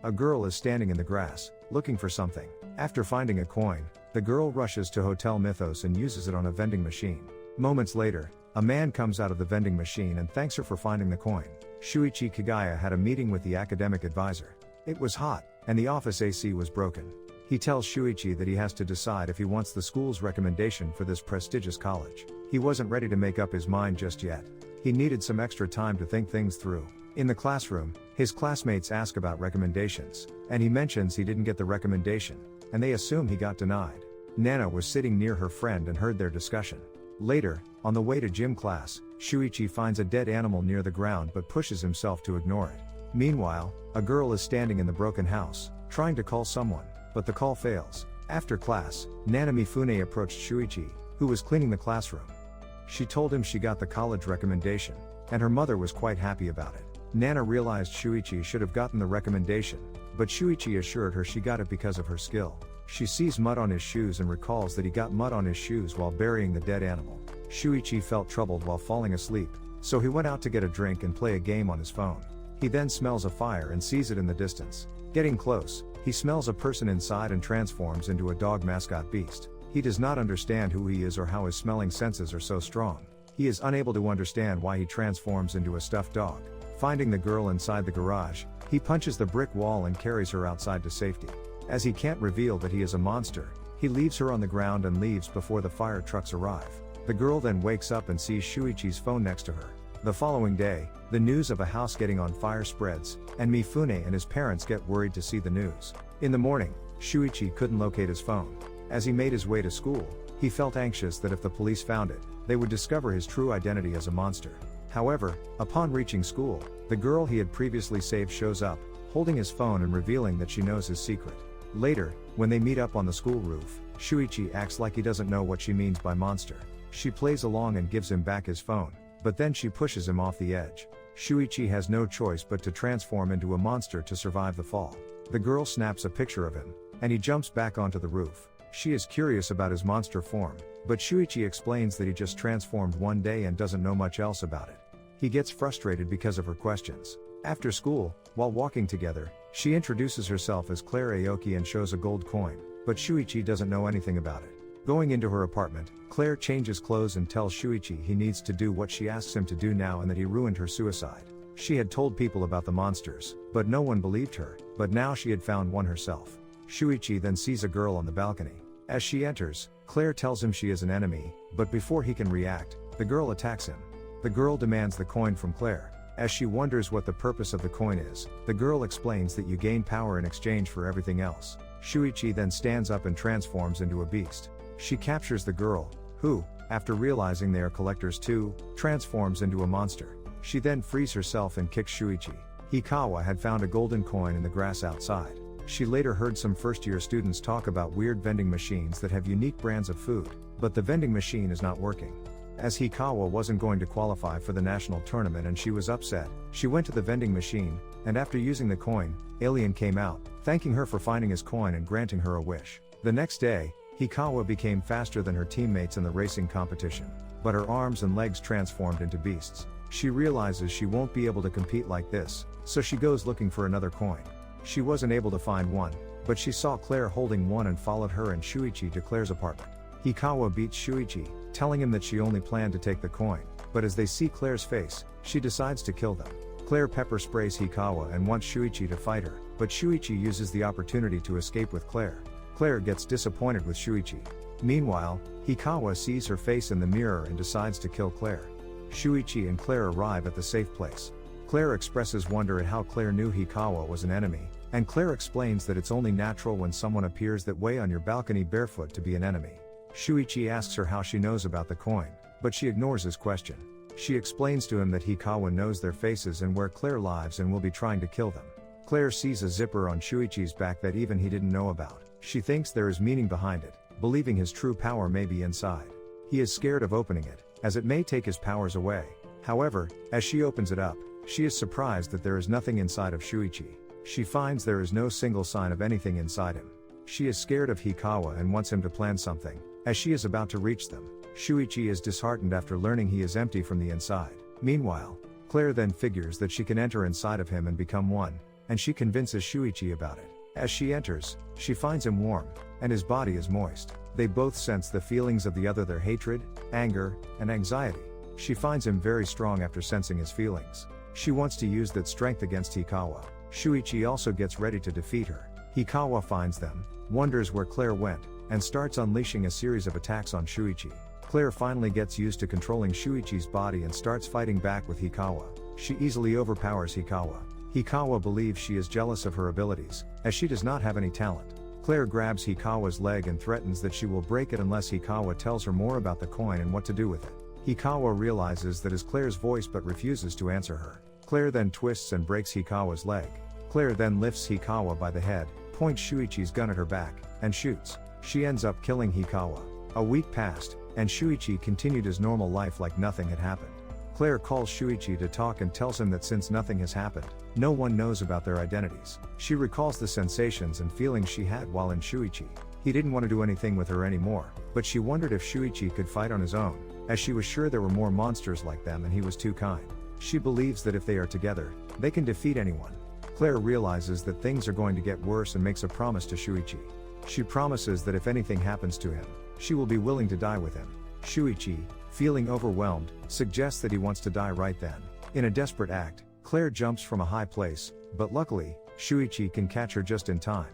A girl is standing in the grass, looking for something. After finding a coin, the girl rushes to Hotel Mythos and uses it on a vending machine. Moments later, a man comes out of the vending machine and thanks her for finding the coin. Shuichi Kagaya had a meeting with the academic advisor. It was hot, and the office AC was broken. He tells Shuichi that he has to decide if he wants the school's recommendation for this prestigious college. He wasn't ready to make up his mind just yet. He needed some extra time to think things through. In the classroom, his classmates ask about recommendations, and he mentions he didn't get the recommendation, and they assume he got denied. Nana was sitting near her friend and heard their discussion. Later, on the way to gym class, Shuichi finds a dead animal near the ground but pushes himself to ignore it. Meanwhile, a girl is standing in the broken house, trying to call someone, but the call fails. After class, Nana Mifune approached Shuichi, who was cleaning the classroom. She told him she got the college recommendation, and her mother was quite happy about it. Nana realized Shuichi should have gotten the recommendation, but Shuichi assured her she got it because of her skill. She sees mud on his shoes and recalls that he got mud on his shoes while burying the dead animal. Shuichi felt troubled while falling asleep, so he went out to get a drink and play a game on his phone. He then smells a fire and sees it in the distance. Getting close, he smells a person inside and transforms into a dog mascot beast. He does not understand who he is or how his smelling senses are so strong. He is unable to understand why he transforms into a stuffed dog. Finding the girl inside the garage, he punches the brick wall and carries her outside to safety. As he can't reveal that he is a monster, he leaves her on the ground and leaves before the fire trucks arrive. The girl then wakes up and sees Shuichi's phone next to her. The following day, the news of a house getting on fire spreads, and Mifune and his parents get worried to see the news. In the morning, Shuichi couldn't locate his phone. As he made his way to school, he felt anxious that if the police found it, they would discover his true identity as a monster. However, upon reaching school, the girl he had previously saved shows up, holding his phone and revealing that she knows his secret. Later, when they meet up on the school roof, Shuichi acts like he doesn't know what she means by monster. She plays along and gives him back his phone, but then she pushes him off the edge. Shuichi has no choice but to transform into a monster to survive the fall. The girl snaps a picture of him, and he jumps back onto the roof. She is curious about his monster form, but Shuichi explains that he just transformed one day and doesn't know much else about it. He gets frustrated because of her questions. After school, while walking together, she introduces herself as Claire Aoki and shows a gold coin, but Shuichi doesn't know anything about it. Going into her apartment, Claire changes clothes and tells Shuichi he needs to do what she asks him to do now and that he ruined her suicide. She had told people about the monsters, but no one believed her, but now she had found one herself. Shuichi then sees a girl on the balcony. As she enters, Claire tells him she is an enemy, but before he can react, the girl attacks him. The girl demands the coin from Claire. As she wonders what the purpose of the coin is, the girl explains that you gain power in exchange for everything else. Shuichi then stands up and transforms into a beast. She captures the girl, who, after realizing they are collectors too, transforms into a monster. She then frees herself and kicks Shuichi. Hikawa had found a golden coin in the grass outside. She later heard some first-year students talk about weird vending machines that have unique brands of food, but the vending machine is not working. As Hikawa wasn't going to qualify for the national tournament and she was upset, she went to the vending machine, and after using the coin, Alien came out, thanking her for finding his coin and granting her a wish. The next day, Hikawa became faster than her teammates in the racing competition, but her arms and legs transformed into beasts. She realizes she won't be able to compete like this, so she goes looking for another coin. She wasn't able to find one, but she saw Claire holding one and followed her and Shuichi to Claire's apartment. Hikawa beats Shuichi, telling him that she only planned to take the coin, but as they see Claire's face, she decides to kill them. Claire pepper sprays Hikawa and wants Shuichi to fight her, but Shuichi uses the opportunity to escape with Claire. Claire gets disappointed with Shuichi. Meanwhile, Hikawa sees her face in the mirror and decides to kill Claire. Shuichi and Claire arrive at the safe place. Claire expresses wonder at how Claire knew Hikawa was an enemy, and Claire explains that it's only natural when someone appears that way on your balcony barefoot to be an enemy. Shuichi asks her how she knows about the coin, but she ignores his question. She explains to him that Hikawa knows their faces and where Claire lives and will be trying to kill them. Claire sees a zipper on Shuichi's back that even he didn't know about. She thinks there is meaning behind it, believing his true power may be inside. He is scared of opening it, as it may take his powers away. However, as she opens it up, she is surprised that there is nothing inside of Shuichi. She finds there is no single sign of anything inside him. She is scared of Hikawa and wants him to plan something. As she is about to reach them, Shuichi is disheartened after learning he is empty from the inside. Meanwhile, Claire then figures that she can enter inside of him and become one, and she convinces Shuichi about it. As she enters, she finds him warm, and his body is moist. They both sense the feelings of the other, their hatred, anger, and anxiety. She finds him very strong after sensing his feelings. She wants to use that strength against Hikawa. Shuichi also gets ready to defeat her. Hikawa finds them, wonders where Claire went, and starts unleashing a series of attacks on Shuichi. Claire finally gets used to controlling Shuichi's body and starts fighting back with Hikawa. She easily overpowers Hikawa. Hikawa believes she is jealous of her abilities, as she does not have any talent. Claire grabs Hikawa's leg and threatens that she will break it unless Hikawa tells her more about the coin and what to do with it. Hikawa realizes that is Claire's voice but refuses to answer her. Claire then twists and breaks Hikawa's leg. Claire then lifts Hikawa by the head, points Shuichi's gun at her back, and shoots. She ends up killing Hikawa. A week passed, and Shuichi continued his normal life like nothing had happened. Claire calls Shuichi to talk and tells him that since nothing has happened, no one knows about their identities. She recalls the sensations and feelings she had while in Shuichi. He didn't want to do anything with her anymore, but she wondered if Shuichi could fight on his own, as she was sure there were more monsters like them and he was too kind. She believes that if they are together, they can defeat anyone. Claire realizes that things are going to get worse and makes a promise to Shuichi. She promises that if anything happens to him, she will be willing to die with him. Shuichi, feeling overwhelmed, suggests that he wants to die right then. In a desperate act, Claire jumps from a high place, but luckily, Shuichi can catch her just in time.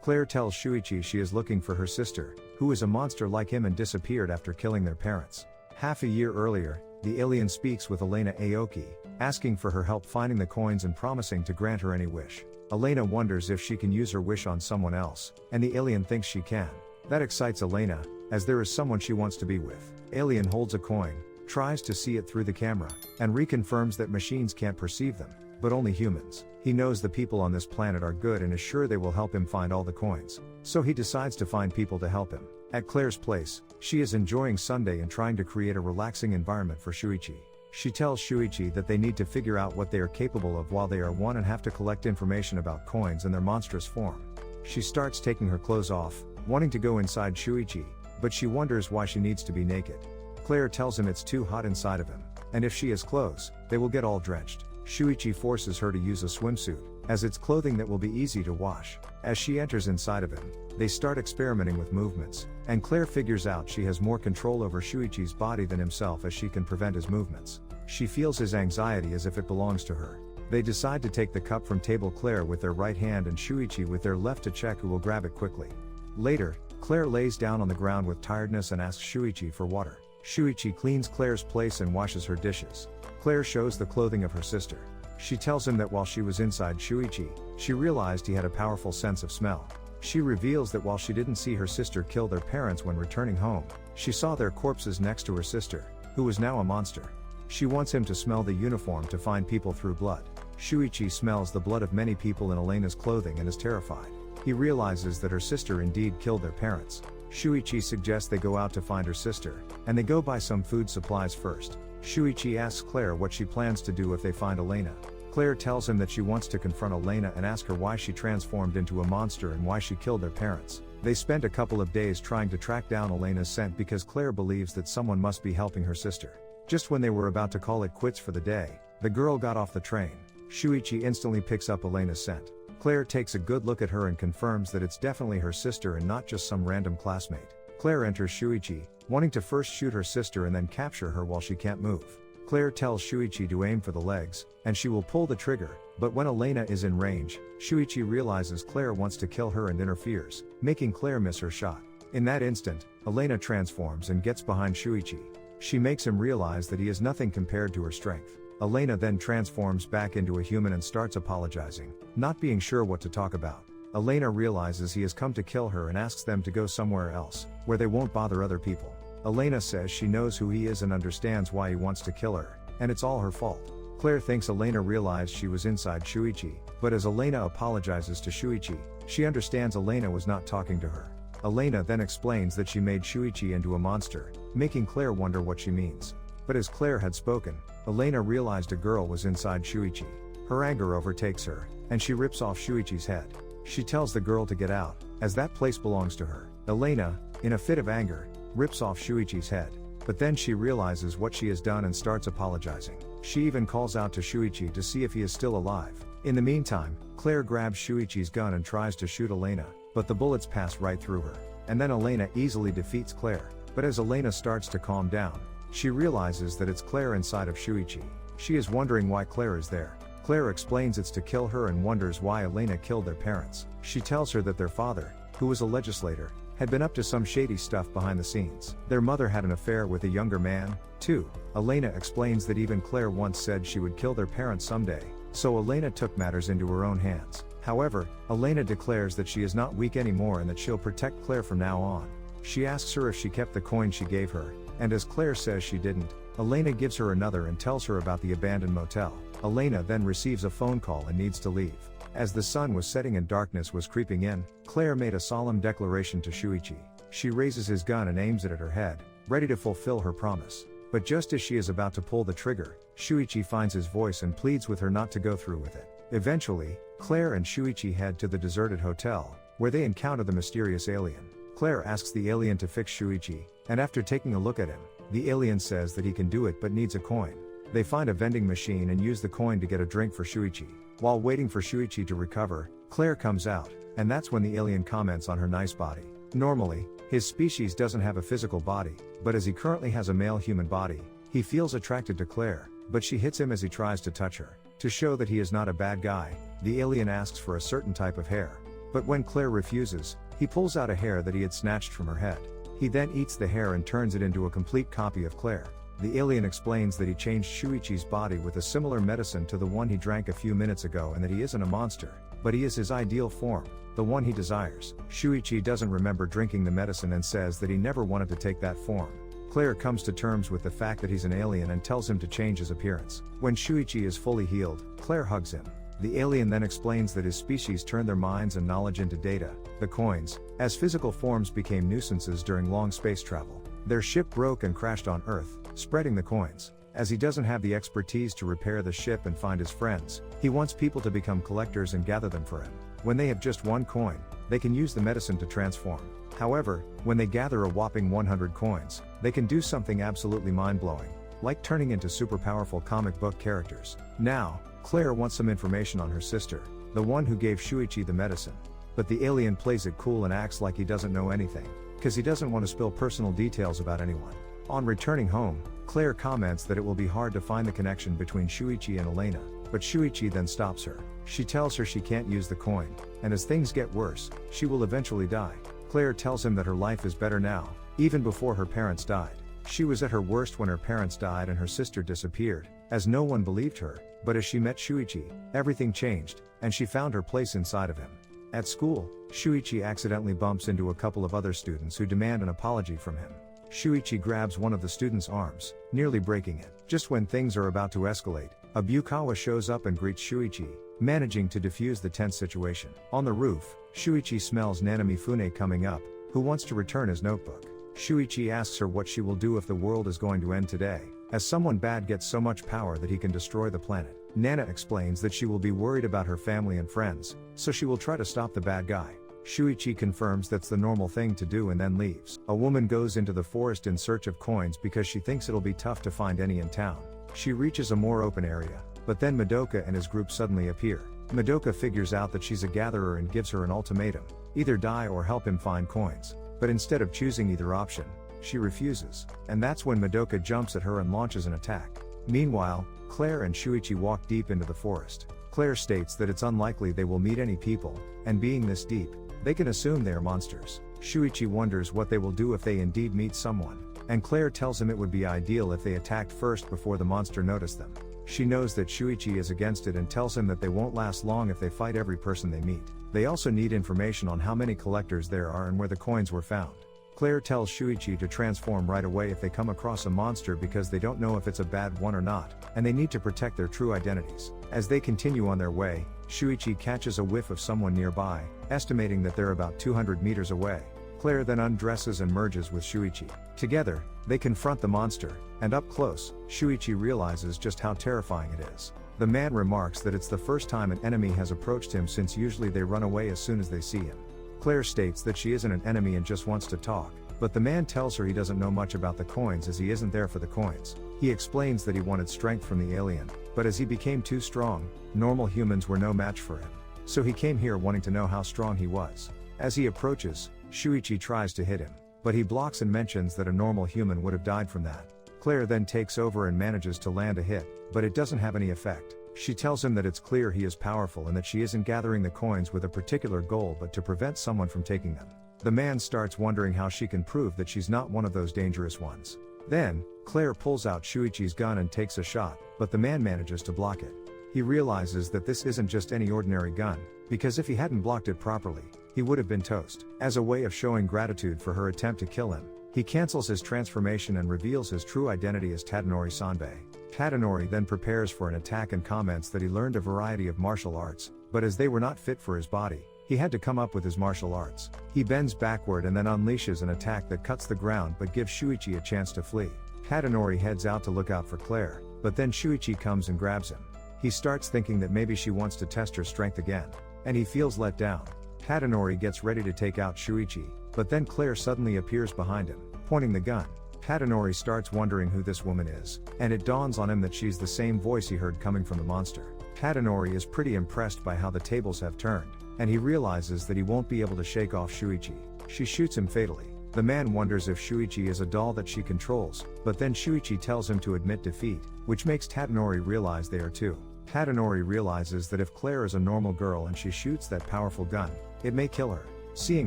Claire tells Shuichi she is looking for her sister, who is a monster like him and disappeared after killing their parents. Half a year earlier, the alien speaks with Elena Aoki, asking for her help finding the coins and promising to grant her any wish. Elena wonders if she can use her wish on someone else, and the alien thinks she can. That excites Elena, as there is someone she wants to be with. Alien holds a coin, tries to see it through the camera, and reconfirms that machines can't perceive them, but only humans. He knows the people on this planet are good and is sure they will help him find all the coins. So he decides to find people to help him. At Claire's place, she is enjoying Sunday and trying to create a relaxing environment for Shuichi. She tells Shuichi that they need to figure out what they are capable of while they are one and have to collect information about coins and their monstrous form. She starts taking her clothes off, wanting to go inside Shuichi, but she wonders why she needs to be naked. Claire tells him it's too hot inside of him, and if she has clothes, they will get all drenched. Shuichi forces her to use a swimsuit, as it's clothing that will be easy to wash. As she enters inside of him, they start experimenting with movements, and Claire figures out she has more control over Shuichi's body than himself as she can prevent his movements. She feels his anxiety as if it belongs to her. They decide to take the cup from table, Claire with their right hand and Shuichi with their left, to check who will grab it quickly. Later, Claire lays down on the ground with tiredness and asks Shuichi for water. Shuichi cleans Claire's place and washes her dishes. Claire shows the clothing of her sister. She tells him that while she was inside Shuichi, she realized he had a powerful sense of smell. She reveals that while she didn't see her sister kill their parents when returning home, she saw their corpses next to her sister, who was now a monster. She wants him to smell the uniform to find people through blood. Shuichi smells the blood of many people in Elena's clothing and is terrified. He realizes that her sister indeed killed their parents. Shuichi suggests they go out to find her sister, and they go buy some food supplies first. Shuichi asks Claire what she plans to do if they find Elena. Claire tells him that she wants to confront Elena and ask her why she transformed into a monster and why she killed their parents. They spent a couple of days trying to track down Elena's scent because Claire believes that someone must be helping her sister. Just when they were about to call it quits for the day, the girl got off the train. Shuichi instantly picks up Elena's scent. Claire takes a good look at her and confirms that it's definitely her sister and not just some random classmate. Claire enters Shuichi, wanting to first shoot her sister and then capture her while she can't move. Claire tells Shuichi to aim for the legs, and she will pull the trigger, but when Elena is in range, Shuichi realizes Claire wants to kill her and interferes, making Claire miss her shot. In that instant, Elena transforms and gets behind Shuichi. She makes him realize that he is nothing compared to her strength. Elena then transforms back into a human and starts apologizing, not being sure what to talk about. Elena realizes he has come to kill her and asks them to go somewhere else, where they won't bother other people. Elena says she knows who he is and understands why he wants to kill her, and it's all her fault. Claire thinks Elena realized she was inside Shuichi, but as Elena apologizes to Shuichi, she understands Elena was not talking to her. Elena then explains that she made Shuichi into a monster, making Claire wonder what she means. But as Claire had spoken, Elena realized a girl was inside Shuichi. Her anger overtakes her, and she rips off Shuichi's head. She tells the girl to get out, as that place belongs to her. Elena, in a fit of anger, rips off Shuichi's head, but then she realizes what she has done and starts apologizing. She even calls out to Shuichi to see if he is still alive. In the meantime, Claire grabs Shuichi's gun and tries to shoot Elena, but the bullets pass right through her. And then Elena easily defeats Claire. But as Elena starts to calm down, she realizes that it's Claire inside of Shuichi. She is wondering why Claire is there. Claire explains it's to kill her and wonders why Elena killed their parents. She tells her that their father, who was a legislator, had been up to some shady stuff behind the scenes. Their mother had an affair with a younger man, too. Elena explains that even Claire once said she would kill their parents someday, so Elena took matters into her own hands. However, Elena declares that she is not weak anymore and that she'll protect Claire from now on. She asks her if she kept the coin she gave her, and as Claire says she didn't, Elena gives her another and tells her about the abandoned motel. Elena then receives a phone call and needs to leave. As the sun was setting and darkness was creeping in, Claire made a solemn declaration to Shuichi. She raises his gun and aims it at her head, ready to fulfill her promise. But just as she is about to pull the trigger, Shuichi finds his voice and pleads with her not to go through with it. Eventually, Claire and Shuichi head to the deserted hotel, where they encounter the mysterious alien. Claire asks the alien to fix Shuichi, and after taking a look at him, the alien says that he can do it but needs a coin. They find a vending machine and use the coin to get a drink for Shuichi. While waiting for Shuichi to recover, Claire comes out, and that's when the alien comments on her nice body. Normally, his species doesn't have a physical body, but as he currently has a male human body, he feels attracted to Claire, but she hits him as he tries to touch her. To show that he is not a bad guy, the alien asks for a certain type of hair. But when Claire refuses, he pulls out a hair that he had snatched from her head. He then eats the hair and turns it into a complete copy of Claire. The alien explains that he changed Shuichi's body with a similar medicine to the one he drank a few minutes ago and that he isn't a monster, but he is his ideal form, the one he desires. Shuichi doesn't remember drinking the medicine and says that he never wanted to take that form. Claire comes to terms with the fact that he's an alien and tells him to change his appearance. When Shuichi is fully healed, Claire hugs him. The alien then explains that his species turned their minds and knowledge into data, the coins, as physical forms became nuisances during long space travel. Their ship broke and crashed on Earth, spreading the coins. As he doesn't have the expertise to repair the ship and find his friends, he wants people to become collectors and gather them for him. When they have just one coin, they can use the medicine to transform. However, when they gather a whopping 100 coins, they can do something absolutely mind-blowing, like turning into super powerful comic book characters. Now, Claire wants some information on her sister, the one who gave Shuichi the medicine. But the alien plays it cool and acts like he doesn't know anything, because he doesn't want to spill personal details about anyone. On returning home, Claire comments that it will be hard to find the connection between Shuichi and Elena, but Shuichi then stops her. She tells her she can't use the coin, and as things get worse, she will eventually die. Claire tells him that her life is better now, even before her parents died. She was at her worst when her parents died and her sister disappeared, as no one believed her, but as she met Shuichi, everything changed, and she found her place inside of him. At school, Shuichi accidentally bumps into a couple of other students who demand an apology from him. Shuichi grabs one of the students' arms, nearly breaking it. Just when things are about to escalate, a Bukawa shows up and greets Shuichi, managing to defuse the tense situation. On the roof, Shuichi smells Nana Mifune coming up, who wants to return his notebook. Shuichi asks her what she will do if the world is going to end today, as someone bad gets so much power that he can destroy the planet. Nana explains that she will be worried about her family and friends, so she will try to stop the bad guy. Shuichi confirms that's the normal thing to do and then leaves. A woman goes into the forest in search of coins because she thinks it'll be tough to find any in town. She reaches a more open area, but then Madoka and his group suddenly appear. Madoka figures out that she's a gatherer and gives her an ultimatum: either die or help him find coins. But instead of choosing either option, she refuses, and that's when Madoka jumps at her and launches an attack. Meanwhile, Claire and Shuichi walk deep into the forest. Claire states that it's unlikely they will meet any people, and being this deep, they can assume they are monsters. Shuichi wonders what they will do if they indeed meet someone, and Claire tells him it would be ideal if they attacked first before the monster noticed them. She knows that Shuichi is against it and tells him that they won't last long if they fight every person they meet. They also need information on how many collectors there are and where the coins were found. Claire tells Shuichi to transform right away if they come across a monster because they don't know if it's a bad one or not, and they need to protect their true identities. As they continue on their way, Shuichi catches a whiff of someone nearby, estimating that they're about 200 meters away. Claire then undresses and merges with Shuichi. Together, they confront the monster, and up close, Shuichi realizes just how terrifying it is. The man remarks that it's the first time an enemy has approached him since usually they run away as soon as they see him. Claire states that she isn't an enemy and just wants to talk, But the man tells her he doesn't know much about the coins as he isn't there for the coins. He explains that he wanted strength from the alien, but as he became too strong, normal humans were no match for him. So he came here wanting to know how strong he was. As he approaches, Shuichi tries to hit him, but he blocks and mentions that a normal human would have died from that. Claire then takes over and manages to land a hit, but it doesn't have any effect. She tells him that it's clear he is powerful and that she isn't gathering the coins with a particular goal but to prevent someone from taking them. The man starts wondering how she can prove that she's not one of those dangerous ones. Then, Claire pulls out Shuichi's gun and takes a shot, but the man manages to block it. He realizes that this isn't just any ordinary gun, because if he hadn't blocked it properly, he would have been toast. As a way of showing gratitude for her attempt to kill him, he cancels his transformation and reveals his true identity as Tadanori Sanbei. Tadanori then prepares for an attack and comments that he learned a variety of martial arts, but as they were not fit for his body, he had to come up with his martial arts. He bends backward and then unleashes an attack that cuts the ground but gives Shuichi a chance to flee. Tadanori heads out to look out for Claire, but then Shuichi comes and grabs him. He starts thinking that maybe she wants to test her strength again, and he feels let down. Tadanori gets ready to take out Shuichi, but then Claire suddenly appears behind him, pointing the gun. Tadanori starts wondering who this woman is, and it dawns on him that she's the same voice he heard coming from the monster. Tadanori is pretty impressed by how the tables have turned, and he realizes that he won't be able to shake off Shuichi. She shoots him fatally. The man wonders if Shuichi is a doll that she controls, but then Shuichi tells him to admit defeat, which makes Tadanori realize they are too. Tadanori realizes that if Claire is a normal girl and she shoots that powerful gun, it may kill her. Seeing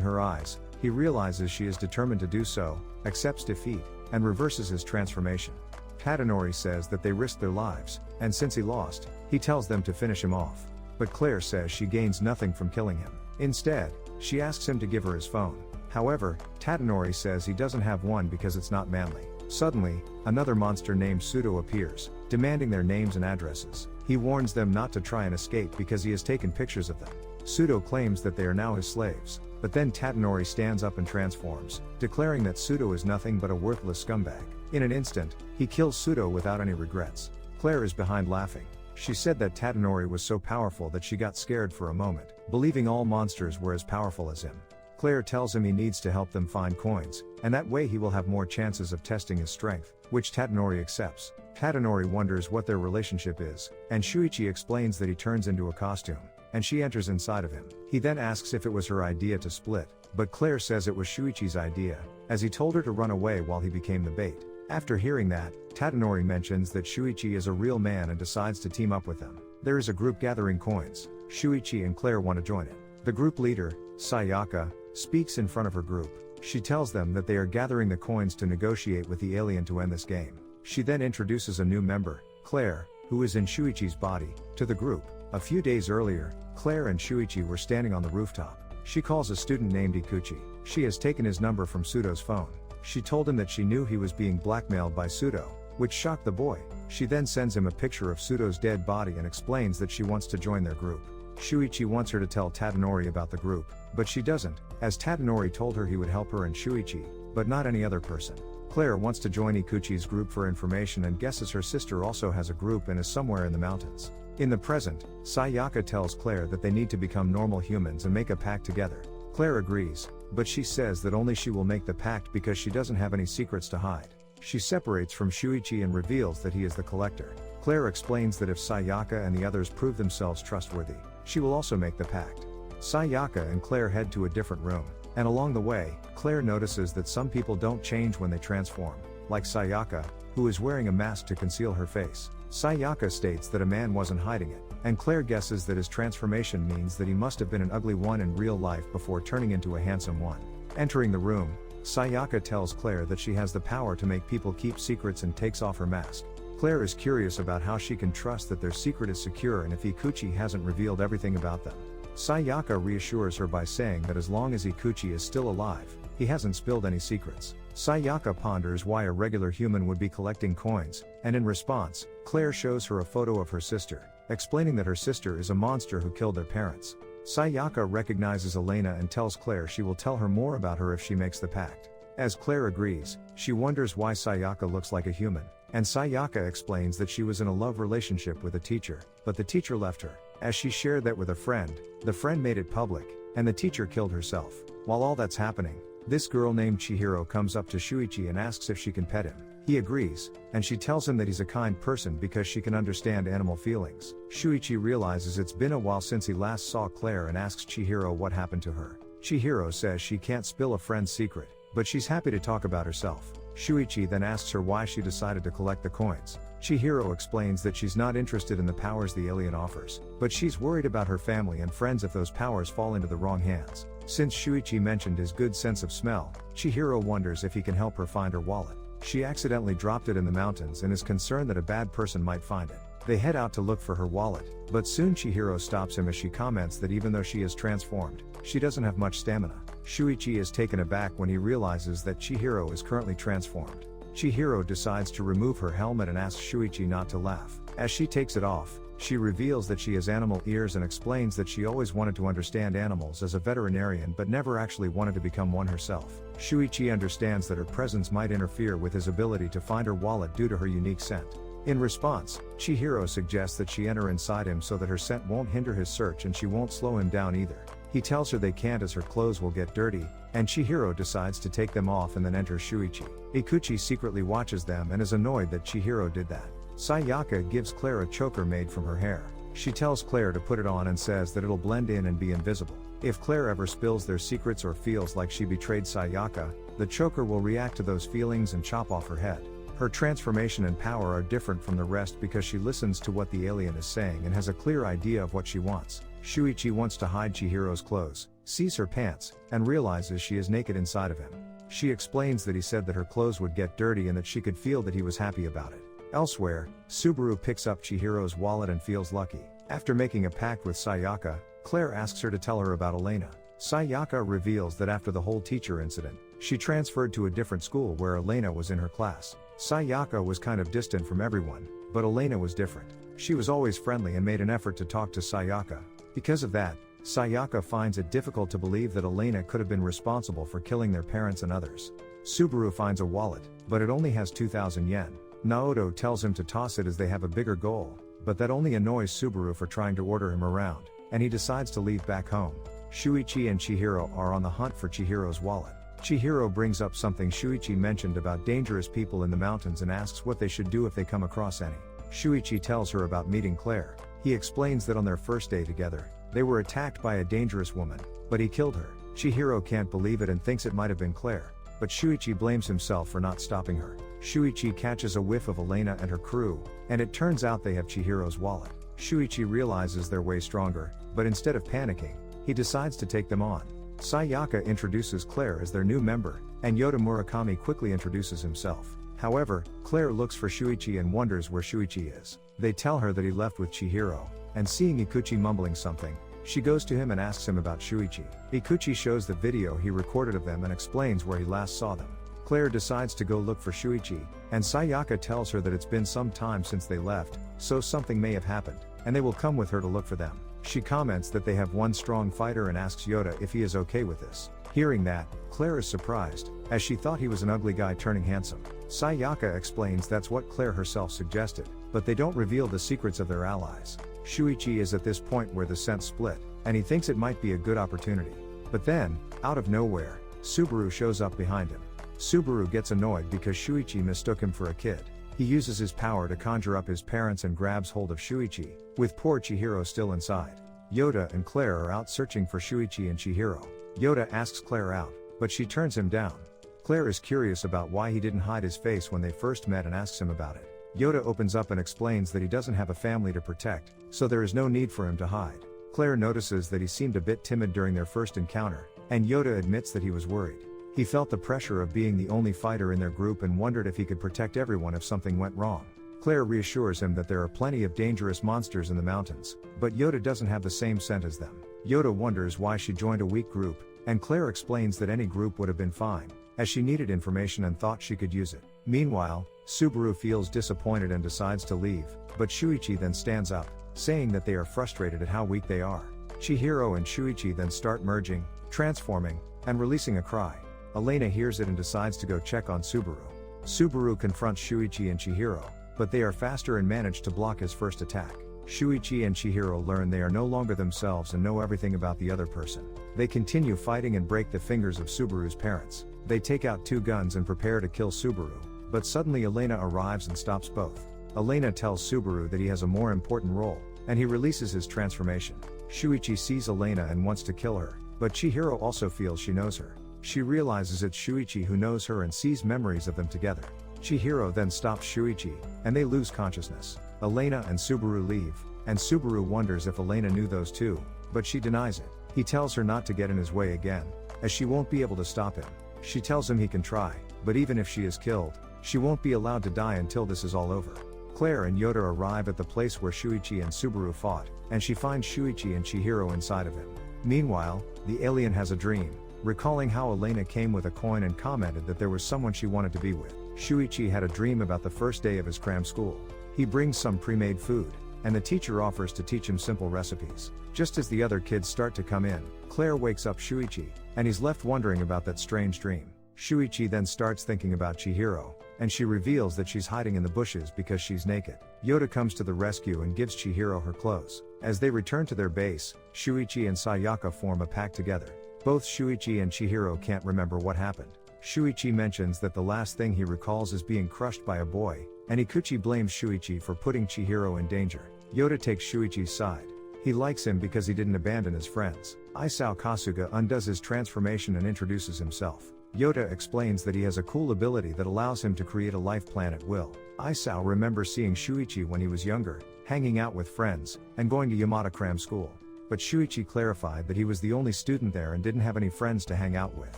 her eyes, he realizes she is determined to do so, accepts defeat, and reverses his transformation. Tadanori says that they risked their lives, and since he lost, he tells them to finish him off. But Claire says she gains nothing from killing him. Instead, she asks him to give her his phone. However, Tadanori says he doesn't have one because it's not manly. Suddenly, another monster named Pseudo appears, demanding their names and addresses. He warns them not to try and escape because he has taken pictures of them. Pseudo claims that they are now his slaves, but then Tadanori stands up and transforms, declaring that Pseudo is nothing but a worthless scumbag. In an instant, he kills Pseudo without any regrets. Claire is behind laughing. She said that Tadanori was so powerful that she got scared for a moment, believing all monsters were as powerful as him. Claire tells him he needs to help them find coins, and that way he will have more chances of testing his strength, which Tadanori accepts. Tadanori wonders what their relationship is, and Shuichi explains that he turns into a costume, and she enters inside of him. He then asks if it was her idea to split, but Claire says it was Shuichi's idea, as he told her to run away while he became the bait. After hearing that, Tadanori mentions that Shuichi is a real man and decides to team up with them. There is a group gathering coins. Shuichi and Claire want to join it. The group leader, Sayaka, speaks in front of her group. She tells them that they are gathering the coins to negotiate with the alien to end this game. She then introduces a new member, Claire, who is in Shuichi's body, to the group. A few days earlier, Claire and Shuichi were standing on the rooftop. She calls a student named Ikuchi. She has taken his number from Pseudo's phone. She told him that she knew he was being blackmailed by Pseudo, which shocked the boy. She then sends him a picture of Pseudo's dead body and explains that she wants to join their group. Shuichi wants her to tell Tadanori about the group, but she doesn't, as Tadanori told her he would help her and Shuichi, but not any other person. Claire wants to join Ikuchi's group for information and guesses her sister also has a group and is somewhere in the mountains. In the present, Sayaka tells Claire that they need to become normal humans and make a pact together. Claire agrees, but she says that only she will make the pact because she doesn't have any secrets to hide. She separates from Shuichi and reveals that he is the collector. Claire explains that if Sayaka and the others prove themselves trustworthy, she will also make the pact. Sayaka and Claire head to a different room, and along the way, Claire notices that some people don't change when they transform, like Sayaka, who is wearing a mask to conceal her face. Sayaka states that a man wasn't hiding it, and Claire guesses that his transformation means that he must have been an ugly one in real life before turning into a handsome one. Entering the room, Sayaka tells Claire that she has the power to make people keep secrets and takes off her mask. Claire is curious about how she can trust that their secret is secure and if Ikuchi hasn't revealed everything about them. Sayaka reassures her by saying that as long as Ikuchi is still alive, he hasn't spilled any secrets. Sayaka ponders why a regular human would be collecting coins, and in response, Claire shows her a photo of her sister, explaining that her sister is a monster who killed their parents. Sayaka recognizes Elena and tells Claire she will tell her more about her if she makes the pact. As Claire agrees, she wonders why Sayaka looks like a human, and Sayaka explains that she was in a love relationship with a teacher, but the teacher left her. As she shared that with a friend, the friend made it public, and the teacher killed herself. While all that's happening, This girl named Chihiro comes up to Shuichi and asks if she can pet him. He agrees, and she tells him that he's a kind person because she can understand animal feelings. Shuichi realizes it's been a while since he last saw Claire and asks Chihiro what happened to her. Chihiro says she can't spill a friend's secret, but she's happy to talk about herself. Shuichi then asks her why she decided to collect the coins. Chihiro explains that she's not interested in the powers the alien offers, but she's worried about her family and friends if those powers fall into the wrong hands. Since Shuichi mentioned his good sense of smell, Chihiro wonders if he can help her find her wallet. She accidentally dropped it in the mountains and is concerned that a bad person might find it. They head out to look for her wallet, but soon Chihiro stops him as she comments that even though she is transformed, she doesn't have much stamina. Shuichi is taken aback when he realizes that Chihiro is currently transformed. Chihiro decides to remove her helmet and asks Shuichi not to laugh. As she takes it off, she reveals that she has animal ears and explains that she always wanted to understand animals as a veterinarian but never actually wanted to become one herself. Shuichi understands that her presence might interfere with his ability to find her wallet due to her unique scent. In response, Chihiro suggests that she enter inside him so that her scent won't hinder his search and she won't slow him down either. He tells her they can't as her clothes will get dirty, and Chihiro decides to take them off and then enters Shuichi. Ikuchi secretly watches them and is annoyed that Chihiro did that. Sayaka gives Claire a choker made from her hair. She tells Claire to put it on and says that it'll blend in and be invisible. If Claire ever spills their secrets or feels like she betrayed Sayaka, the choker will react to those feelings and chop off her head. Her transformation and power are different from the rest because she listens to what the alien is saying and has a clear idea of what she wants. Shuichi wants to hide Chihiro's clothes, sees her pants, and realizes she is naked inside of him. She explains that he said that her clothes would get dirty and that she could feel that he was happy about it. Elsewhere, Subaru picks up Chihiro's wallet and feels lucky. After making a pact with Sayaka, Claire asks her to tell her about Elena. Sayaka reveals that after the whole teacher incident, she transferred to a different school where Elena was in her class. Sayaka was kind of distant from everyone, but Elena was different. She was always friendly and made an effort to talk to Sayaka. Because of that, Sayaka finds it difficult to believe that Elena could have been responsible for killing their parents and others. Subaru finds a wallet, but it only has 2,000 yen. Naoto tells him to toss it as they have a bigger goal, but that only annoys Subaru for trying to order him around, and he decides to leave back home. Shuichi and Chihiro are on the hunt for Chihiro's wallet. Chihiro brings up something Shuichi mentioned about dangerous people in the mountains and asks what they should do if they come across any. Shuichi tells her about meeting Claire. He explains that on their first day together, they were attacked by a dangerous woman, but he killed her. Chihiro can't believe it and thinks it might have been Claire, but Shuichi blames himself for not stopping her. Shuichi catches a whiff of Elena and her crew, and it turns out they have Chihiro's wallet. Shuichi realizes they're way stronger, but instead of panicking, he decides to take them on. Sayaka introduces Claire as their new member, and Yota Murakami quickly introduces himself. However, Claire looks for Shuichi and wonders where Shuichi is. They tell her that he left with Chihiro, and seeing Ikuchi mumbling something, she goes to him and asks him about Shuichi. Ikuchi shows the video he recorded of them and explains where he last saw them. Claire decides to go look for Shuichi, and Sayaka tells her that it's been some time since they left, so something may have happened, and they will come with her to look for them. She comments that they have one strong fighter and asks Yota if he is okay with this. Hearing that, Claire is surprised, as she thought he was an ugly guy turning handsome. Sayaka explains that's what Claire herself suggested, but they don't reveal the secrets of their allies. Shuichi is at this point where the scent split, and he thinks it might be a good opportunity. But then, out of nowhere, Subaru shows up behind him. Subaru gets annoyed because Shuichi mistook him for a kid. He uses his power to conjure up his parents and grabs hold of Shuichi, with poor Chihiro still inside. Yota and Claire are out searching for Shuichi and Chihiro. Yota asks Claire out, but she turns him down. Claire is curious about why he didn't hide his face when they first met and asks him about it. Yota opens up and explains that he doesn't have a family to protect, so there is no need for him to hide. Claire notices that he seemed a bit timid during their first encounter, and Yota admits that he was worried. He felt the pressure of being the only fighter in their group and wondered if he could protect everyone if something went wrong. Claire reassures him that there are plenty of dangerous monsters in the mountains, but Yota doesn't have the same scent as them. Yota wonders why she joined a weak group, and Claire explains that any group would have been fine, as she needed information and thought she could use it. Meanwhile, Subaru feels disappointed and decides to leave, but Shuichi then stands up, saying that they are frustrated at how weak they are. Chihiro and Shuichi then start merging, transforming, and releasing a cry. Elena hears it and decides to go check on Subaru. Subaru confronts Shuichi and Chihiro, but they are faster and manage to block his first attack. Shuichi and Chihiro learn they are no longer themselves and know everything about the other person. They continue fighting and break the fingers of Subaru's parents. They take out 2 guns and prepare to kill Subaru, but suddenly Elena arrives and stops both. Elena tells Subaru that he has a more important role, and he releases his transformation. Shuichi sees Elena and wants to kill her, but Chihiro also feels she knows her. She realizes it's Shuichi who knows her and sees memories of them together. Chihiro then stops Shuichi, and they lose consciousness. Elena and Subaru leave, and Subaru wonders if Elena knew those two, but she denies it. He tells her not to get in his way again, as she won't be able to stop him. She tells him he can try, but even if she is killed, she won't be allowed to die until this is all over. Claire and Yoda arrive at the place where Shuichi and Subaru fought, and she finds Shuichi and Chihiro inside of him. Meanwhile, the alien has a dream, recalling how Elena came with a coin and commented that there was someone she wanted to be with. Shuichi had a dream about the first day of his cram school. He brings some pre-made food, and the teacher offers to teach him simple recipes. Just as the other kids start to come in, Claire wakes up Shuichi, and he's left wondering about that strange dream. Shuichi then starts thinking about Chihiro, and she reveals that she's hiding in the bushes because she's naked. Yoda comes to the rescue and gives Chihiro her clothes. As they return to their base, Shuichi and Sayaka form a pact together. Both Shuichi and Chihiro can't remember what happened. Shuichi mentions that the last thing he recalls is being crushed by a boy, and Ikuchi blames Shuichi for putting Chihiro in danger. Yoda takes Shuichi's side. He likes him because he didn't abandon his friends. Isao Kasuga undoes his transformation and introduces himself. Yoda explains that he has a cool ability that allows him to create a life plan at will. Isao remembers seeing Shuichi when he was younger, hanging out with friends, and going to Yamada Cram School. But Shuichi clarified that he was the only student there and didn't have any friends to hang out with.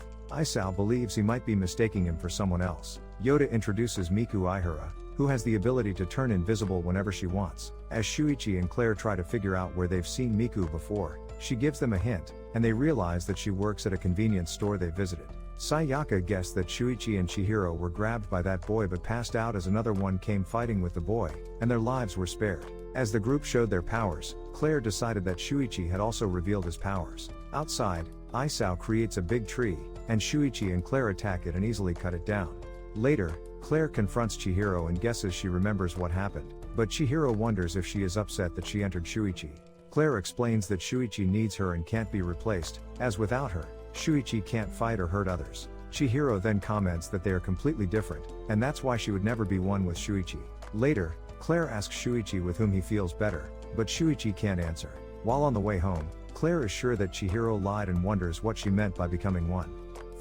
Isao believes he might be mistaking him for someone else. Yoda introduces Miku Ihara, who has the ability to turn invisible whenever she wants. As Shuichi and Claire try to figure out where they've seen Miku before, she gives them a hint, and they realize that she works at a convenience store they visited. Sayaka guessed that Shuichi and Chihiro were grabbed by that boy but passed out as another one came fighting with the boy, and their lives were spared. As the group showed their powers, Claire decided that Shuichi had also revealed his powers. Outside, Isao creates a big tree, and Shuichi and Claire attack it and easily cut it down. Later, Claire confronts Chihiro and guesses she remembers what happened, but Chihiro wonders if she is upset that she entered Shuichi. Claire explains that Shuichi needs her and can't be replaced, as without her, Shuichi can't fight or hurt others. Chihiro then comments that they are completely different, and that's why she would never be one with Shuichi. Later, Claire asks Shuichi with whom he feels better, but Shuichi can't answer. While on the way home, Claire is sure that Chihiro lied and wonders what she meant by becoming one.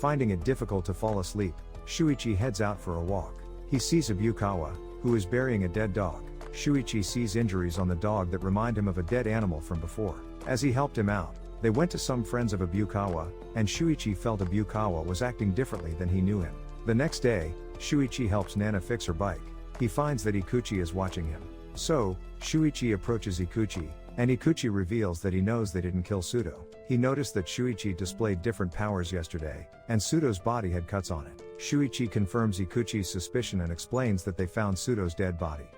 Finding it difficult to fall asleep, Shuichi heads out for a walk. He sees Ibukawa, who is burying a dead dog. Shuichi sees injuries on the dog that remind him of a dead animal from before. As he helped him out, they went to some friends of Ibukawa, and Shuichi felt Ibukawa was acting differently than he knew him. The next day, Shuichi helps Nana fix her bike. He finds that Ikuchi is watching him. So, Shuichi approaches Ikuchi, and Ikuchi reveals that he knows they didn't kill Sudo. He noticed that Shuichi displayed different powers yesterday, and Sudo's body had cuts on it. Shuichi confirms Ikuchi's suspicion and explains that they found Sudo's dead body.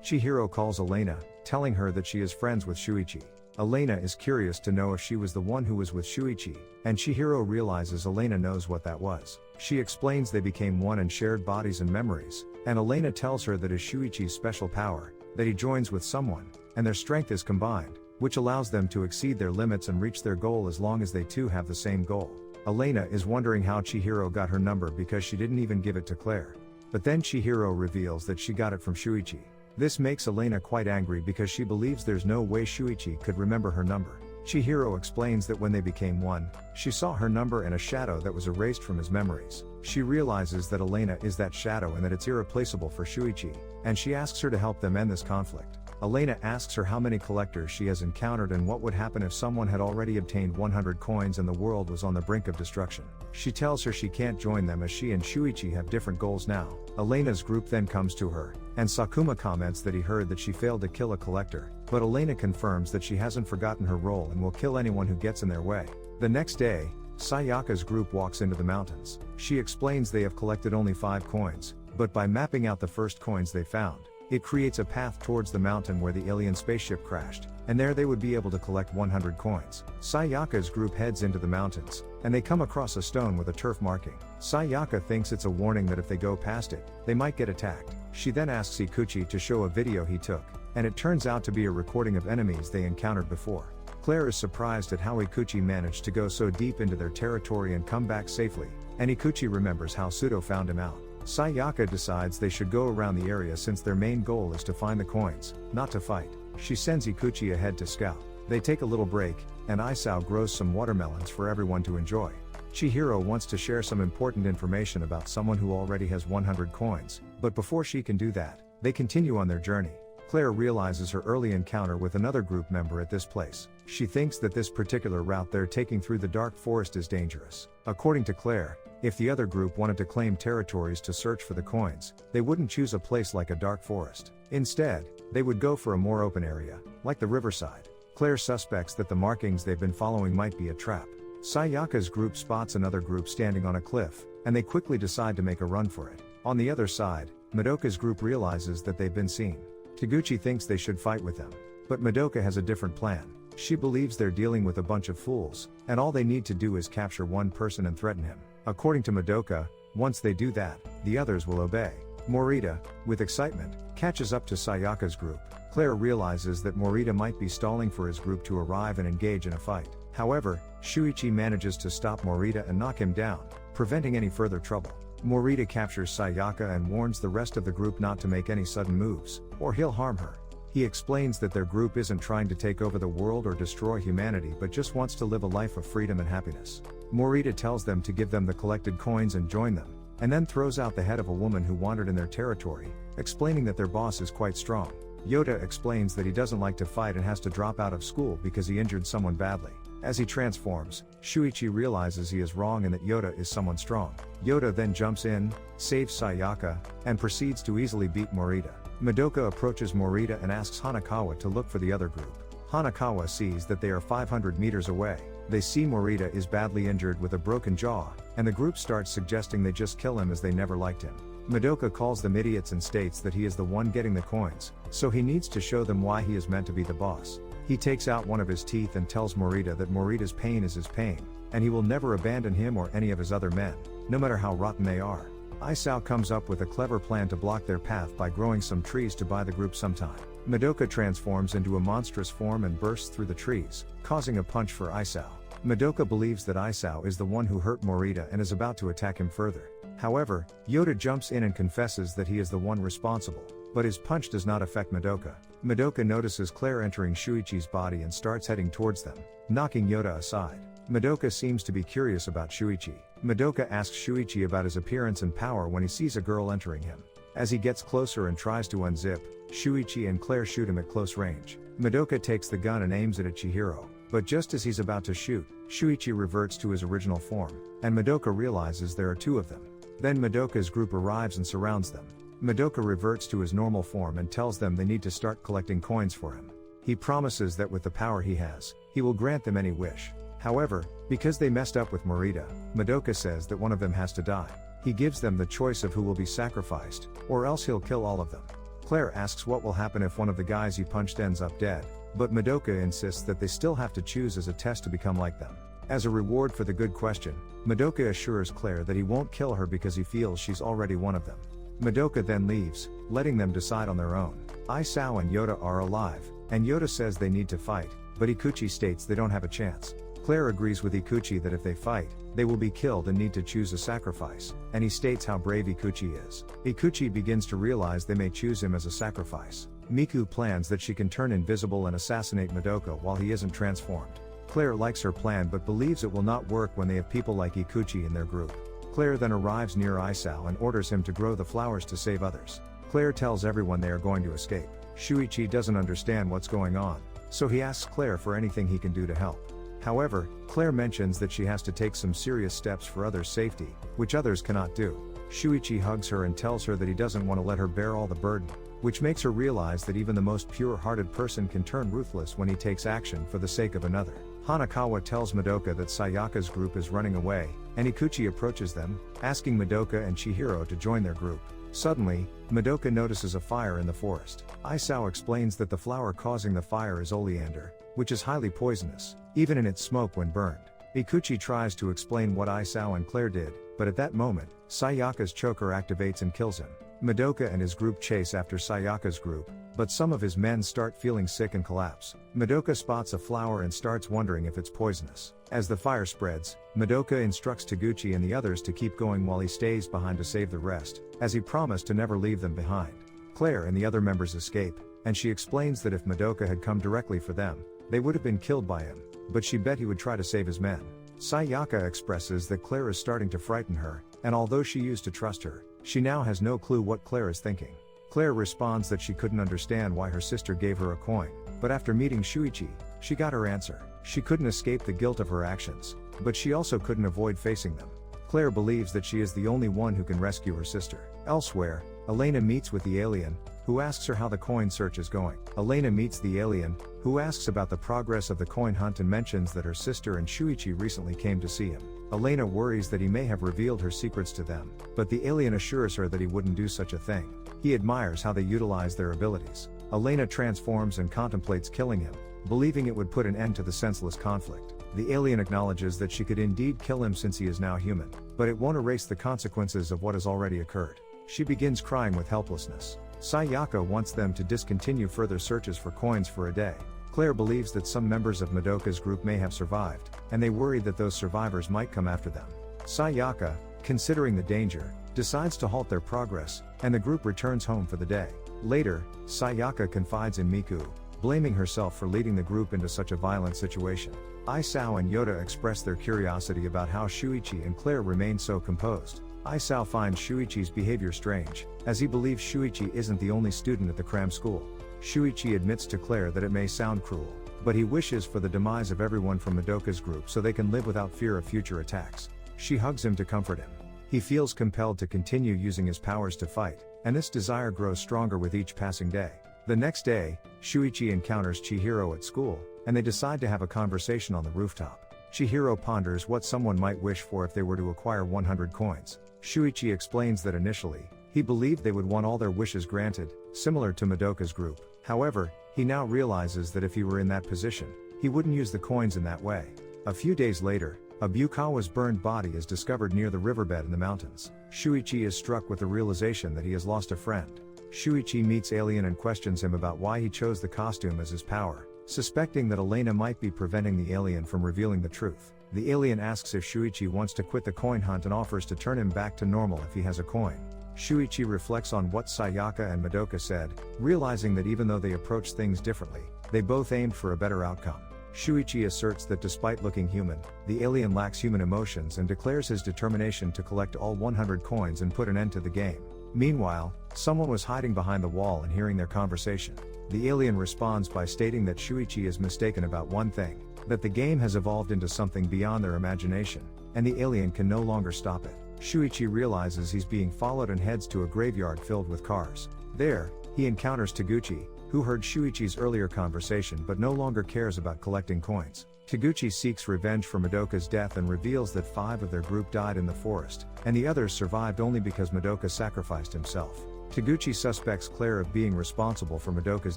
Chihiro calls Elena, telling her that she is friends with Shuichi. Elena is curious to know if she was the one who was with Shuichi, and Chihiro realizes Elena knows what that was. She explains they became one and shared bodies and memories, and Elena tells her that is Shuichi's special power, that he joins with someone, and their strength is combined, which allows them to exceed their limits and reach their goal as long as they two have the same goal. Elena is wondering how Chihiro got her number because she didn't even give it to Claire. But then Chihiro reveals that she got it from Shuichi. This makes Elena quite angry because she believes there's no way Shuichi could remember her number. Chihiro explains that when they became one, she saw her number and a shadow that was erased from his memories. She realizes that Elena is that shadow and that it's irreplaceable for Shuichi, and she asks her to help them end this conflict. Elena asks her how many collectors she has encountered and what would happen if someone had already obtained 100 coins and the world was on the brink of destruction. She tells her she can't join them as she and Shuichi have different goals now. Elena's group then comes to her, and Sakuma comments that he heard that she failed to kill a collector, but Elena confirms that she hasn't forgotten her role and will kill anyone who gets in their way. The next day, Sayaka's group walks into the mountains. She explains they have collected only 5 coins, but by mapping out the first coins they found, It creates a path towards the mountain where the alien spaceship crashed, and there they would be able to collect 100 coins. Sayaka's group heads into the mountains, and they come across a stone with a turf marking. Sayaka thinks it's a warning that if they go past it, they might get attacked. She then asks Ikuchi to show a video he took, and it turns out to be a recording of enemies they encountered before. Claire is surprised at how Ikuchi managed to go so deep into their territory and come back safely, and Ikuchi remembers how Sudo found him out. Sayaka decides they should go around the area since their main goal is to find the coins, not to fight. She sends Ikuchi ahead to scout. They take a little break, and Isao grows some watermelons for everyone to enjoy. Chihiro wants to share some important information about someone who already has 100 coins, but before she can do that, they continue on their journey. Claire realizes her early encounter with another group member at this place. She thinks that this particular route they're taking through the dark forest is dangerous. According to Claire, if the other group wanted to claim territories to search for the coins, they wouldn't choose a place like a dark forest. Instead, they would go for a more open area, like the riverside. Claire suspects that the markings they've been following might be a trap. Sayaka's group spots another group standing on a cliff, and they quickly decide to make a run for it. On the other side, Madoka's group realizes that they've been seen. Taguchi thinks they should fight with them. But Madoka has a different plan. She believes they're dealing with a bunch of fools, and all they need to do is capture one person and threaten him. According to Madoka, once they do that, the others will obey. Morita, with excitement, catches up to Sayaka's group. Claire realizes that Morita might be stalling for his group to arrive and engage in a fight. However, Shuichi manages to stop Morita and knock him down, preventing any further trouble. Morita captures Sayaka and warns the rest of the group not to make any sudden moves, or he'll harm her. He explains that their group isn't trying to take over the world or destroy humanity but just wants to live a life of freedom and happiness. Morita tells them to give them the collected coins and join them, and then throws out the head of a woman who wandered in their territory, explaining that their boss is quite strong. Yoda explains that he doesn't like to fight and has to drop out of school because he injured someone badly. As he transforms, Shuichi realizes he is wrong and that Yoda is someone strong. Yoda then jumps in, saves Sayaka, and proceeds to easily beat Morita. Madoka approaches Morita and asks Hanakawa to look for the other group. Hanakawa sees that they are 500 meters away. They see Morita is badly injured with a broken jaw, and the group starts suggesting they just kill him as they never liked him. Madoka calls them idiots and states that he is the one getting the coins, so he needs to show them why he is meant to be the boss. He takes out one of his teeth and tells Morita that Morita's pain is his pain, and he will never abandon him or any of his other men, no matter how rotten they are. Isao comes up with a clever plan to block their path by growing some trees to buy the group some time. Madoka transforms into a monstrous form and bursts through the trees, causing a punch for Isao. Madoka believes that Isao is the one who hurt Morita and is about to attack him further. However, Yoda jumps in and confesses that he is the one responsible, but his punch does not affect Madoka. Madoka notices Claire entering Shuichi's body and starts heading towards them, knocking Yoda aside. Madoka seems to be curious about Shuichi. Madoka asks Shuichi about his appearance and power when he sees a girl entering him. As he gets closer and tries to unzip, Shuichi and Claire shoot him at close range. Madoka takes the gun and aims it at Chihiro, but just as he's about to shoot, Shuichi reverts to his original form, and Madoka realizes there are two of them. Then Madoka's group arrives and surrounds them. Madoka reverts to his normal form and tells them they need to start collecting coins for him. He promises that with the power he has, he will grant them any wish. However, because they messed up with Morita, Madoka says that one of them has to die. He gives them the choice of who will be sacrificed, or else he'll kill all of them. Claire asks what will happen if one of the guys he punched ends up dead, but Madoka insists that they still have to choose as a test to become like them. As a reward for the good question, Madoka assures Claire that he won't kill her because he feels she's already one of them. Madoka then leaves, letting them decide on their own. Isao and Yoda are alive, and Yoda says they need to fight, but Ikuchi states they don't have a chance. Claire agrees with Ikuchi that if they fight, they will be killed and need to choose a sacrifice, and he states how brave Ikuchi is. Ikuchi begins to realize they may choose him as a sacrifice. Miku plans that she can turn invisible and assassinate Madoka while he isn't transformed. Claire likes her plan but believes it will not work when they have people like Ikuchi in their group. Claire then arrives near Isao and orders him to grow the flowers to save others. Claire tells everyone they are going to escape. Shuichi doesn't understand what's going on, so he asks Claire for anything he can do to help. However, Claire mentions that she has to take some serious steps for others' safety, which others cannot do. Shuichi hugs her and tells her that he doesn't want to let her bear all the burden, which makes her realize that even the most pure-hearted person can turn ruthless when he takes action for the sake of another. Hanakawa tells Madoka that Sayaka's group is running away, and Ikuchi approaches them, asking Madoka and Chihiro to join their group. Suddenly, Madoka notices a fire in the forest. Isao explains that the flower causing the fire is oleander, which is highly poisonous, even in its smoke when burned. Mikuchi tries to explain what Isao and Claire did, but at that moment, Sayaka's choker activates and kills him. Madoka and his group chase after Sayaka's group, but some of his men start feeling sick and collapse. Madoka spots a flower and starts wondering if it's poisonous. As the fire spreads, Madoka instructs Taguchi and the others to keep going while he stays behind to save the rest, as he promised to never leave them behind. Claire and the other members escape, and she explains that if Madoka had come directly for them, they would have been killed by him, but she bet he would try to save his men. Sayaka expresses that Claire is starting to frighten her, and although she used to trust her, she now has no clue what Claire is thinking. Claire responds that she couldn't understand why her sister gave her a coin, but after meeting Shuichi, she got her answer. She couldn't escape the guilt of her actions, but she also couldn't avoid facing them. Claire believes that she is the only one who can rescue her sister. Elsewhere, Elena meets with the alien, who asks her how the coin search is going. Elena meets the alien, who asks about the progress of the coin hunt and mentions that her sister and Shuichi recently came to see him. Elena worries that he may have revealed her secrets to them, but the alien assures her that he wouldn't do such a thing. He admires how they utilize their abilities. Elena transforms and contemplates killing him, believing it would put an end to the senseless conflict. The alien acknowledges that she could indeed kill him since he is now human, but it won't erase the consequences of what has already occurred. She begins crying with helplessness. Sayaka wants them to discontinue further searches for coins for a day. Claire believes that some members of Madoka's group may have survived, and they worry that those survivors might come after them. Sayaka, considering the danger, decides to halt their progress, and the group returns home for the day. Later, Sayaka confides in Miku, blaming herself for leading the group into such a violent situation. Isao and Yoda express their curiosity about how Shuichi and Claire remain so composed. Isao finds Shuichi's behavior strange, as he believes Shuichi isn't the only student at the cram school. Shuichi admits to Claire that it may sound cruel, but he wishes for the demise of everyone from Madoka's group so they can live without fear of future attacks. She hugs him to comfort him. He feels compelled to continue using his powers to fight, and this desire grows stronger with each passing day. The next day, Shuichi encounters Chihiro at school, and they decide to have a conversation on the rooftop. Chihiro ponders what someone might wish for if they were to acquire 100 coins. Shuichi explains that initially, he believed they would want all their wishes granted, similar to Madoka's group. However, he now realizes that if he were in that position, he wouldn't use the coins in that way. A few days later, Abukawa's burned body is discovered near the riverbed in the mountains. Shuichi is struck with the realization that he has lost a friend. Shuichi meets Alien and questions him about why he chose the costume as his power, suspecting that Elena might be preventing the alien from revealing the truth. The alien asks if Shuichi wants to quit the coin hunt and offers to turn him back to normal if he has a coin. Shuichi reflects on what Sayaka and Madoka said, realizing that even though they approached things differently, they both aimed for a better outcome. Shuichi asserts that despite looking human, the alien lacks human emotions and declares his determination to collect all 100 coins and put an end to the game. Meanwhile, someone was hiding behind the wall and hearing their conversation. The alien responds by stating that Shuichi is mistaken about one thing, that the game has evolved into something beyond their imagination, and the alien can no longer stop it. Shuichi realizes he's being followed and heads to a graveyard filled with cars. There, he encounters Taguchi, who heard Shuichi's earlier conversation but no longer cares about collecting coins. Taguchi seeks revenge for Madoka's death and reveals that 5 of their group died in the forest, and the others survived only because Madoka sacrificed himself. Taguchi suspects Claire of being responsible for Madoka's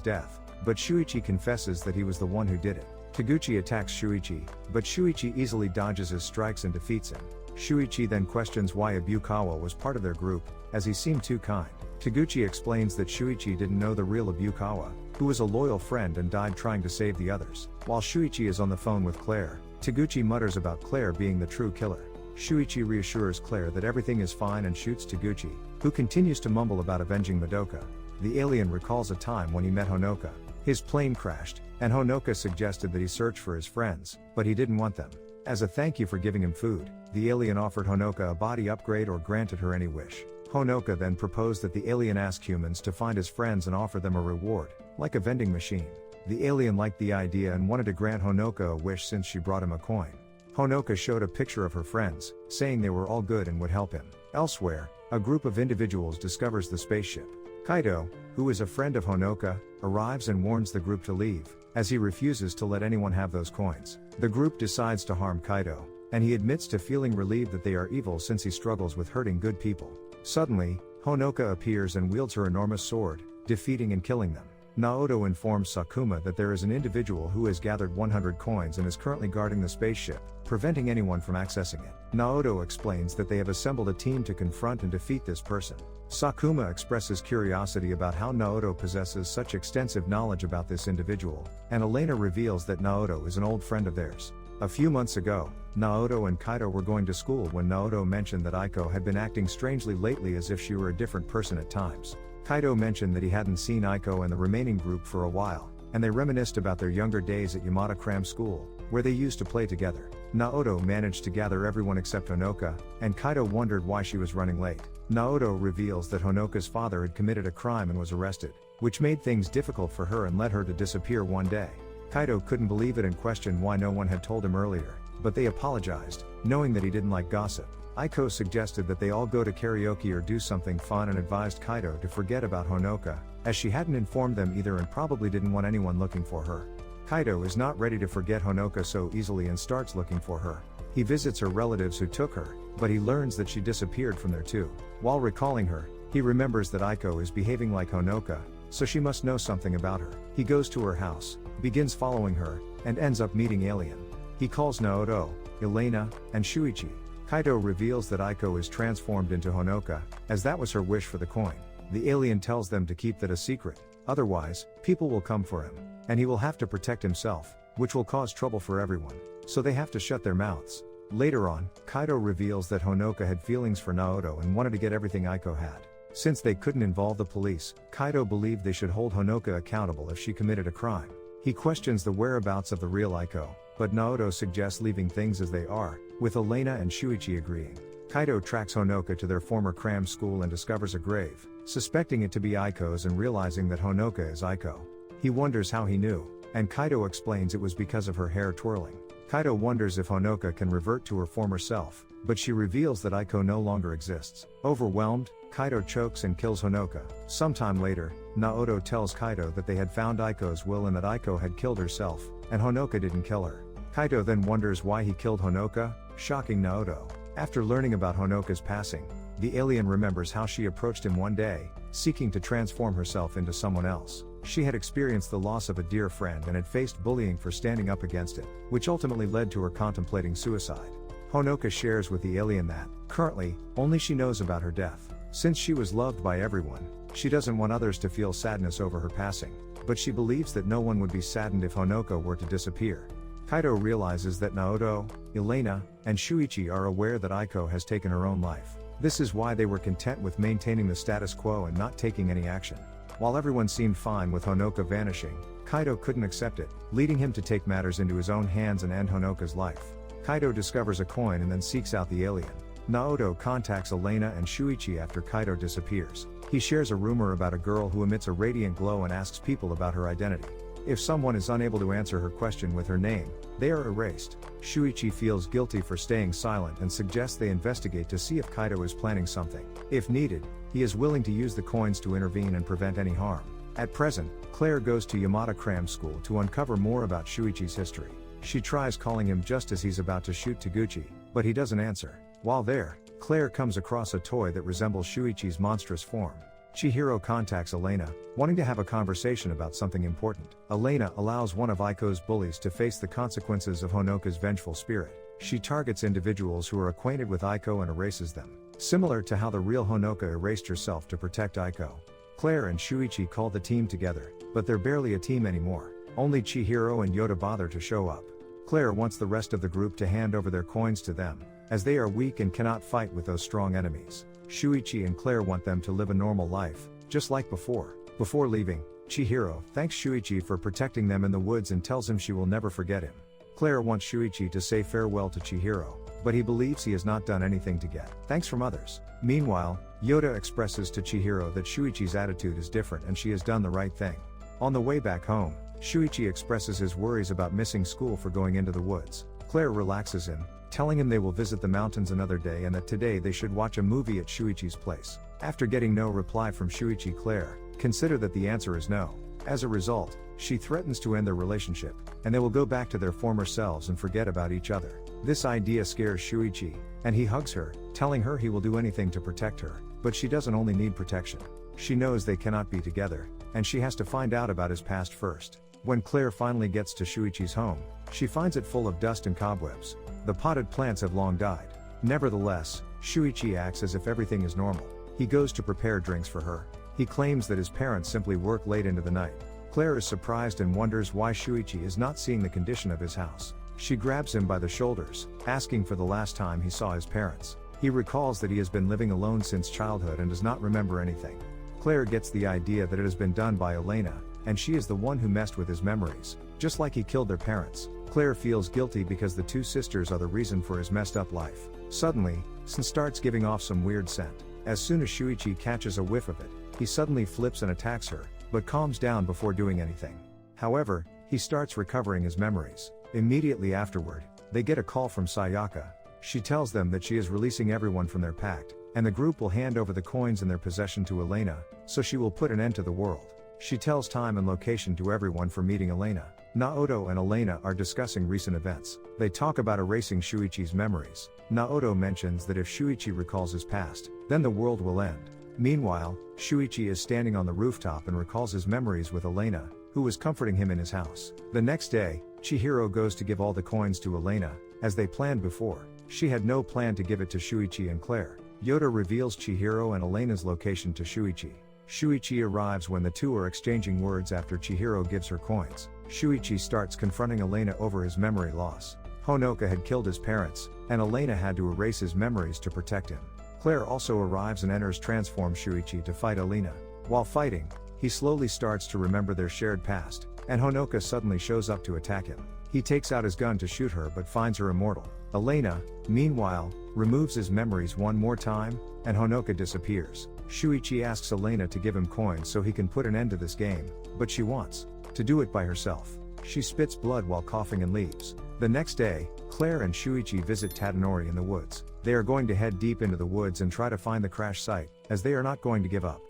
death, but Shuichi confesses that he was the one who did it. Taguchi attacks Shuichi, but Shuichi easily dodges his strikes and defeats him. Shuichi then questions why Abukawa was part of their group, as he seemed too kind. Taguchi explains that Shuichi didn't know the real Abukawa, who was a loyal friend and died trying to save the others. While Shuichi is on the phone with Claire, Taguchi mutters about Claire being the true killer. Shuichi reassures Claire that everything is fine and shoots Taguchi, who continues to mumble about avenging Madoka. The alien recalls a time when he met Honoka. His plane crashed, and Honoka suggested that he search for his friends, but he didn't want them. As a thank you for giving him food, the alien offered Honoka a body upgrade or granted her any wish. Honoka then proposed that the alien ask humans to find his friends and offer them a reward, like a vending machine. The alien liked the idea and wanted to grant Honoka a wish since she brought him a coin. Honoka showed a picture of her friends, saying they were all good and would help him. Elsewhere, a group of individuals discovers the spaceship. Kaido, who is a friend of Honoka, arrives and warns the group to leave, as he refuses to let anyone have those coins. The group decides to harm Kaido, and he admits to feeling relieved that they are evil since he struggles with hurting good people. Suddenly, Honoka appears and wields her enormous sword, defeating and killing them. Naoto informs Sakuma that there is an individual who has gathered 100 coins and is currently guarding the spaceship, preventing anyone from accessing it. Naoto explains that they have assembled a team to confront and defeat this person. Sakuma expresses curiosity about how Naoto possesses such extensive knowledge about this individual, and Elena reveals that Naoto is an old friend of theirs. A few months ago, Naoto and Kaito were going to school when Naoto mentioned that Aiko had been acting strangely lately, as if she were a different person at times. Kaito mentioned that he hadn't seen Aiko and the remaining group for a while, and they reminisced about their younger days at Yamada Cram School, where they used to play together. Naoto managed to gather everyone except Honoka, and Kaito wondered why she was running late. Naoto reveals that Honoka's father had committed a crime and was arrested, which made things difficult for her and led her to disappear one day. Kaito couldn't believe it and questioned why no one had told him earlier, but they apologized, knowing that he didn't like gossip. Aiko suggested that they all go to karaoke or do something fun and advised Kaito to forget about Honoka, as she hadn't informed them either and probably didn't want anyone looking for her. Kaito is not ready to forget Honoka so easily and starts looking for her. He visits her relatives who took her, but he learns that she disappeared from there too. While recalling her, he remembers that Aiko is behaving like Honoka, so she must know something about her. He goes to her house, begins following her, and ends up meeting Alien. He calls Naoto, Elena, and Shuichi. Kaito reveals that Aiko is transformed into Honoka, as that was her wish for the coin. The alien tells them to keep that a secret, otherwise, people will come for him, and he will have to protect himself, which will cause trouble for everyone, so they have to shut their mouths. Later on, Kaito reveals that Honoka had feelings for Naoto and wanted to get everything Aiko had. Since they couldn't involve the police, Kaito believed they should hold Honoka accountable if she committed a crime. He questions the whereabouts of the real Aiko, but Naoto suggests leaving things as they are, with Elena and Shuichi agreeing. Kaito tracks Honoka to their former cram school and discovers a grave, suspecting it to be Aiko's and realizing that Honoka is Aiko. He wonders how he knew, and Kaito explains it was because of her hair twirling. Kaito wonders if Honoka can revert to her former self, but she reveals that Aiko no longer exists. Overwhelmed, Kaito chokes and kills Honoka. Sometime later, Naoto tells Kaito that they had found Aiko's will and that Aiko had killed herself, and Honoka didn't kill her. Kaito then wonders why he killed Honoka, shocking Naoto. After learning about Honoka's passing, the alien remembers how she approached him one day, seeking to transform herself into someone else. She had experienced the loss of a dear friend and had faced bullying for standing up against it, which ultimately led to her contemplating suicide. Honoka shares with the alien that, currently, only she knows about her death. Since she was loved by everyone, she doesn't want others to feel sadness over her passing, but she believes that no one would be saddened if Honoka were to disappear. Kaito realizes that Naoto, Elena, and Shuichi are aware that Aiko has taken her own life. This is why they were content with maintaining the status quo and not taking any action. While everyone seemed fine with Honoka vanishing, Kaito couldn't accept it, leading him to take matters into his own hands and end Honoka's life. Kaito discovers a coin and then seeks out the alien. Naoto contacts Elena and Shuichi after Kaito disappears. He shares a rumor about a girl who emits a radiant glow and asks people about her identity. If someone is unable to answer her question with her name, they are erased. Shuichi feels guilty for staying silent and suggests they investigate to see if Kaito is planning something. If needed, he is willing to use the coins to intervene and prevent any harm. At present, Claire goes to Yamada Cram School to uncover more about Shuichi's history. She tries calling him just as he's about to shoot Taguchi, but he doesn't answer. While there, Claire comes across a toy that resembles Shuichi's monstrous form. Chihiro contacts Elena, wanting to have a conversation about something important. Elena allows one of Aiko's bullies to face the consequences of Honoka's vengeful spirit. She targets individuals who are acquainted with Aiko and erases them, similar to how the real Honoka erased herself to protect Aiko. Claire and Shuichi call the team together, but they're barely a team anymore. Only Chihiro and Yoda bother to show up. Claire wants the rest of the group to hand over their coins to them, as they are weak and cannot fight with those strong enemies. Shuichi and Claire want them to live a normal life, just like before. Before leaving, Chihiro thanks Shuichi for protecting them in the woods and tells him she will never forget him. Claire wants Shuichi to say farewell to Chihiro, but he believes he has not done anything to get thanks from others. Meanwhile, Yoda expresses to Chihiro that Shuichi's attitude is different and she has done the right thing. On the way back home, Shuichi expresses his worries about missing school for going into the woods. Claire relaxes him, telling him they will visit the mountains another day and that today they should watch a movie at Shuichi's place. After getting no reply from Shuichi, Claire consider that the answer is no. As a result, she threatens to end their relationship, and they will go back to their former selves and forget about each other. This idea scares Shuichi, and he hugs her, telling her he will do anything to protect her. But she doesn't only need protection. She knows they cannot be together, and she has to find out about his past first. When Claire finally gets to Shuichi's home, she finds it full of dust and cobwebs. The potted plants have long died. Nevertheless, Shuichi acts as if everything is normal. He goes to prepare drinks for her. He claims that his parents simply work late into the night. Claire is surprised and wonders why Shuichi is not seeing the condition of his house. She grabs him by the shoulders, asking for the last time he saw his parents. He recalls that he has been living alone since childhood and does not remember anything. Claire gets the idea that it has been done by Elena, and she is the one who messed with his memories, just like he killed their parents. Claire feels guilty because the two sisters are the reason for his messed up life. Suddenly, Sen starts giving off some weird scent. As soon as Shuichi catches a whiff of it, he suddenly flips and attacks her, but calms down before doing anything. However, he starts recovering his memories. Immediately afterward, they get a call from Sayaka. She tells them that she is releasing everyone from their pact, and the group will hand over the coins in their possession to Elena, so she will put an end to the world. She tells time and location to everyone for meeting Elena. Naoto and Elena are discussing recent events. They talk about erasing Shuichi's memories. Naoto mentions that if Shuichi recalls his past, then the world will end. Meanwhile, Shuichi is standing on the rooftop and recalls his memories with Elena, who was comforting him in his house. The next day, Chihiro goes to give all the coins to Elena, as they planned before. She had no plan to give it to Shuichi and Claire. Yoda reveals Chihiro and Elena's location to Shuichi. Shuichi arrives when the two are exchanging words after Chihiro gives her coins. Shuichi starts confronting Elena over his memory loss. Honoka had killed his parents, and Elena had to erase his memories to protect him. Claire also arrives and enters transform Shuichi to fight Elena. While fighting, he slowly starts to remember their shared past, and Honoka suddenly shows up to attack him. He takes out his gun to shoot her but finds her immortal. Elena, meanwhile, removes his memories one more time, and Honoka disappears. Shuichi asks Elena to give him coins so he can put an end to this game, but she wants to do it by herself. She spits blood while coughing and leaves. The next day, Claire and Shuichi visit Tadanori in the woods. They are going to head deep into the woods and try to find the crash site, as they are not going to give up.